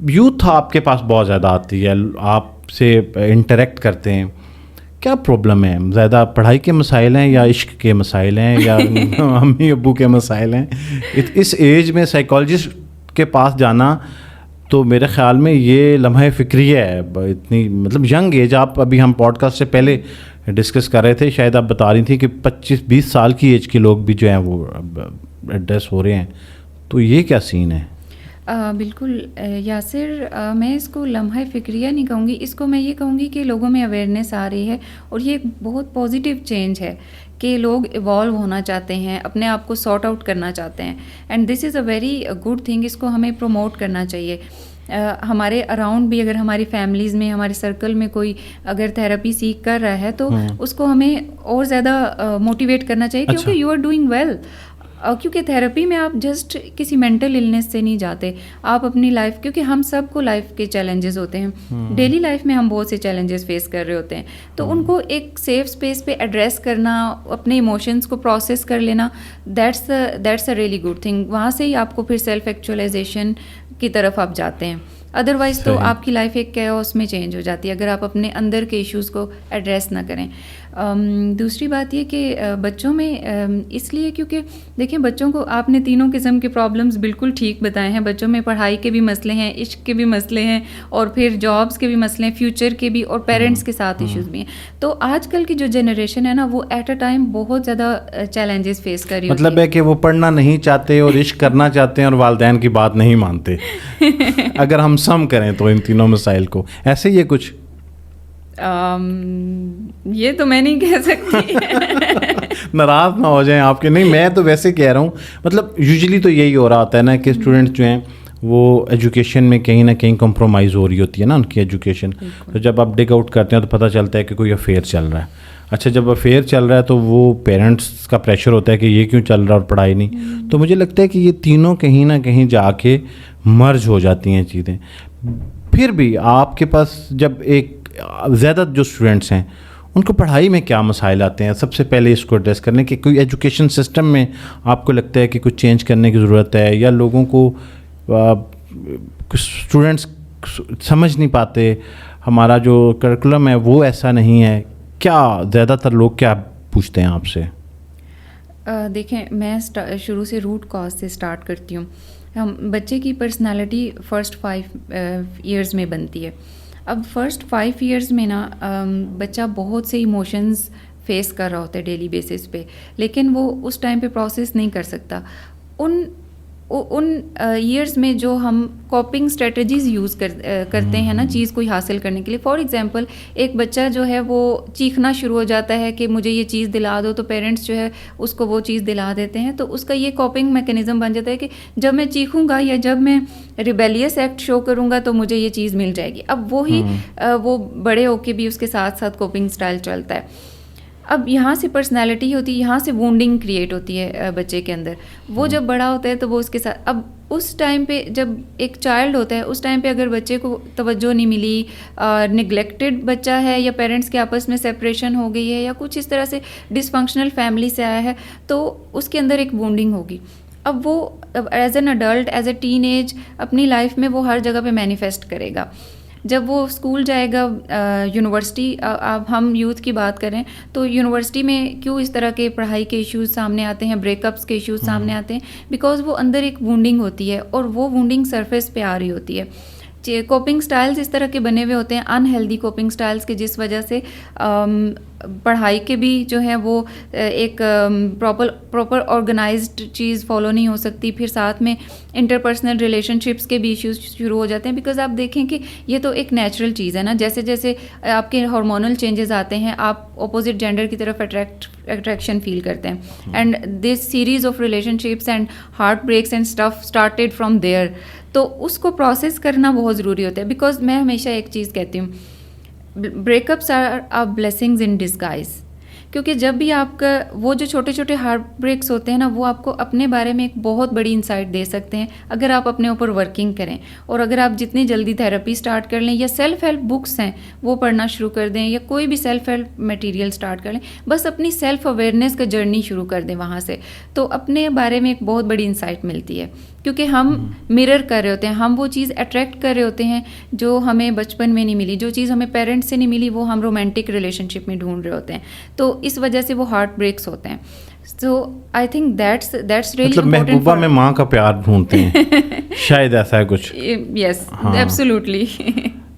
Youth آپ کے پاس بہت زیادہ آتی ہے, آپ سے انٹریکٹ کرتے ہیں, کیا پرابلم ہے؟ زیادہ پڑھائی کے مسائل ہیں یا عشق کے مسائل ہیں یا امی ابو کے مسائل ہیں؟ اس ایج میں سائیکالوجسٹ کے پاس جانا تو میرے خیال میں یہ لمحہ فکریہ ہے, اتنی مطلب ینگ ایج. آپ ابھی ہم پوڈ کاسٹ سے پہلے ڈسکس کر رہے تھے, شاید آپ بتا رہی تھی کہ 25-20 سال کی ایج کے لوگ بھی جو ہیں وہ ایڈریس ہو رہے ہیں, تو یہ کیا سین ہے؟ بالکل یاسر, میں اس کو لمحہ فکریہ نہیں کہوں گی, اس کو میں یہ کہوں گی کہ لوگوں میں اویئرنیس آ رہی ہے, اور یہ ایک بہت پازیٹیو چینج ہے کہ لوگ ایوالو ہونا چاہتے ہیں, اپنے آپ کو سارٹ آؤٹ کرنا چاہتے ہیں, and this is a very good thing. اس کو ہمیں پروموٹ کرنا چاہیے. ہمارے اراؤنڈ بھی اگر ہماری فیملیز میں, ہمارے سرکل میں کوئی اگر تھراپی سیکھ کر رہا ہے تو اس کو ہمیں اور زیادہ موٹیویٹ کرنا چاہیے, کیونکہ یو آر ڈوئنگ ویل. کیونکہ تھراپی میں آپ جسٹ کسی مینٹل النس سے نہیں جاتے, آپ اپنی لائف, کیونکہ ہم سب کو لائف کے چیلنجز ہوتے ہیں, ڈیلی لائف میں ہم بہت سے چیلنجز فیس کر رہے ہوتے ہیں, تو ان کو ایک سیف اسپیس پہ ایڈریس کرنا, اپنے ایموشنس کو پروسیس کر لینا, that's a really good thing. وہاں سے ہی آپ کو پھر سیلف ایکچولائزیشن کی طرف آپ جاتے ہیں. ادروائز تو آپ کی لائف ایک کیوس میں چینج ہو جاتی ہے اگر آپ اپنے اندر کے ایشوز کو ایڈریس نہ کریں. دوسری بات یہ کہ بچوں میں اس لیے کیونکہ دیکھیں بچوں کو آپ نے تینوں قسم کے پرابلمس بالکل ٹھیک بتائے ہیں. بچوں میں پڑھائی کے بھی مسئلے ہیں, عشق کے بھی مسئلے ہیں, اور پھر جابس کے بھی مسئلے ہیں, فیوچر کے بھی, اور پیرنٹس کے ساتھ ایشوز بھی ہیں. تو آج کل کی جو جنریشن ہے نا, وہ ایٹ اے ٹائم بہت زیادہ چیلنجز فیس کر رہی ہوتی ہے. مطلب ہے کہ وہ پڑھنا نہیں چاہتے اور عشق کرنا چاہتے ہیں اور والدین کی بات نہیں مانتے, اگر ہم سم کریں تو ان تینوں مسائل کو, ایسے ہی ہے کچھ. یہ تو میں نہیں کہہ سکتی, ناراض نہ ہو جائیں آپ کے. نہیں, میں تو ویسے کہہ رہا ہوں, مطلب یوزلی تو یہی ہو رہا ہوتا ہے نا کہ اسٹوڈنٹس جو ہیں وہ ایجوکیشن میں کہیں نہ کہیں کمپرومائز ہو رہی ہوتی ہے نا ان کی ایجوکیشن. تو جب آپ ڈگ آؤٹ کرتے ہیں تو پتہ چلتا ہے کہ کوئی افیئر چل رہا ہے. اچھا, جب افیئر چل رہا ہے تو وہ پیرنٹس کا پریشر ہوتا ہے کہ یہ کیوں چل رہا ہے اور پڑھائی نہیں. تو مجھے لگتا ہے کہ یہ تینوں کہیں نہ کہیں جا کے مرج ہو جاتی ہیں چیزیں. پھر بھی آپ کے پاس جب ایک زیادہ جو اسٹوڈنٹس ہیں ان کو پڑھائی میں کیا مسائل آتے ہیں, سب سے پہلے اس کو ایڈریس کرنے کہ کوئی ایجوکیشن سسٹم میں آپ کو لگتا ہے کہ کچھ چینج کرنے کی ضرورت ہے, یا لوگوں کو اسٹوڈنٹس سمجھ نہیں پاتے, ہمارا جو کریکولم ہے وہ ایسا نہیں ہے, کیا زیادہ تر لوگ کیا پوچھتے ہیں آپ سے؟ دیکھیں, میں شروع سے روٹ کاز سے اسٹارٹ کرتی ہوں. ہم بچے کی پرسنالٹی فرسٹ 5 ایئرز میں بنتی ہے. اب فرسٹ 5 ایئرز میں نا بچہ بہت سے ایموشنز فیس کر رہا ہوتا ہے ڈیلی بیسس پہ, لیکن وہ اس ٹائم پہ پروسیس نہیں کر سکتا. ان ایئرز میں جو ہم کوپنگ اسٹریٹجیز یوز کرتے ہیں نا چیز کو حاصل کرنے کے لیے, فار ایگزامپل ایک بچہ جو ہے وہ چیخنا شروع ہو جاتا ہے کہ مجھے یہ چیز دلا دو, تو پیرنٹس جو ہے اس کو وہ چیز دلا دیتے ہیں. تو اس کا یہ کوپنگ میکینزم بن جاتا ہے کہ جب میں چیخوں گا یا جب میں ریبیلیس ایکٹ شو کروں گا تو مجھے یہ چیز مل جائے گی. اب وہی وہ بڑے ہو کے بھی اس کے ساتھ ساتھ کوپنگ اسٹائل چلتا ہے. اب یہاں سے پرسنالٹی ہوتی ہے, یہاں سے وونڈنگ کریٹ ہوتی ہے بچے کے اندر. وہ جب بڑا ہوتا ہے تو وہ اس کے ساتھ, اب اس ٹائم پہ جب ایک چائلڈ ہوتا ہے اس ٹائم پہ اگر بچے کو توجہ نہیں ملی, نگلیکٹڈ بچہ ہے, یا پیرنٹس کے آپس میں سیپریشن ہو گئی ہے, یا کچھ اس طرح سے ڈس فنکشنل فیملی سے آیا ہے, تو اس کے اندر ایک وونڈنگ ہوگی. اب وہ as an adult, as a teen age اپنی لائف میں وہ ہر جگہ پہ مینیفیسٹ کرے گا. جب وہ اسکول جائے گا, یونیورسٹی, اب ہم یوتھ کی بات کریں تو یونیورسٹی میں کیوں اس طرح کے پڑھائی کے ایشوز سامنے آتے ہیں, بریک اپس کے ایشوز سامنے آتے ہیں, بیکاز وہ اندر ایک وونڈنگ ہوتی ہے, اور وہ وونڈنگ سرفیس پہ آ رہی ہوتی ہے. کوپنگ سٹائلز اس طرح کے بنے ہوئے ہوتے ہیں, انہیلدی کوپنگ سٹائلز کے, جس وجہ سے پڑھائی کے بھی جو ہے وہ ایک پراپر آرگنائزڈ چیز فالو نہیں ہو سکتی. پھر ساتھ میں انٹرپرسنل ریلیشن شپس کے بھی ایشوز شروع ہو جاتے ہیں, بیکاز آپ دیکھیں کہ یہ تو ایک نیچرل چیز ہے نا, جیسے جیسے آپ کے ہارمونل چینجز آتے ہیں آپ اپوزٹ جینڈر کی طرف اٹریکشن فیل کرتے ہیں. And this series of relationships and heartbreaks and stuff started from there. تو اس کو پروسیس کرنا بہت ضروری ہوتا ہے, بیکاز میں ہمیشہ ایک چیز کہتی ہوں, breakups are blessings in disguise. کیونکہ جب بھی آپ کا وہ جو چھوٹے چھوٹے ہارٹ بریکس ہوتے ہیں نا, وہ آپ کو اپنے بارے میں ایک بہت بڑی انسائٹ دے سکتے ہیں اگر آپ اپنے اوپر ورکنگ کریں, اور اگر آپ جتنی جلدی تھراپی اسٹارٹ کر لیں, یا سیلف ہیلپ بکس ہیں وہ پڑھنا شروع کر دیں, یا کوئی بھی سیلف ہیلپ میٹیریل اسٹارٹ کر لیں, بس اپنی سیلف اویئرنیس کا جرنی شروع کر دیں وہاں سے, تو اپنے بارے میں ایک بہت بڑی انسائٹ ملتی ہے. کیونکہ ہم مرر کر رہے ہوتے ہیں, ہم وہ چیز اٹریکٹ کر رہے ہوتے ہیں جو ہمیں بچپن میں نہیں ملی, جو چیز ہمیں پیرنٹس سے نہیں ملی وہ ہم رومانٹک ریلیشن شپ میں ڈھونڈ رہے ہوتے ہیں, تو اس وجہ سے وہ ہارٹ بریکس ہوتے ہیں. سو آئی تھنک دیٹس ریئلی مطلب محبوبہ میں ماں کا پیار ڈھونڈتے ہیں, شاید ایسا ہے کچھ. یس ایبسلیوٹلی.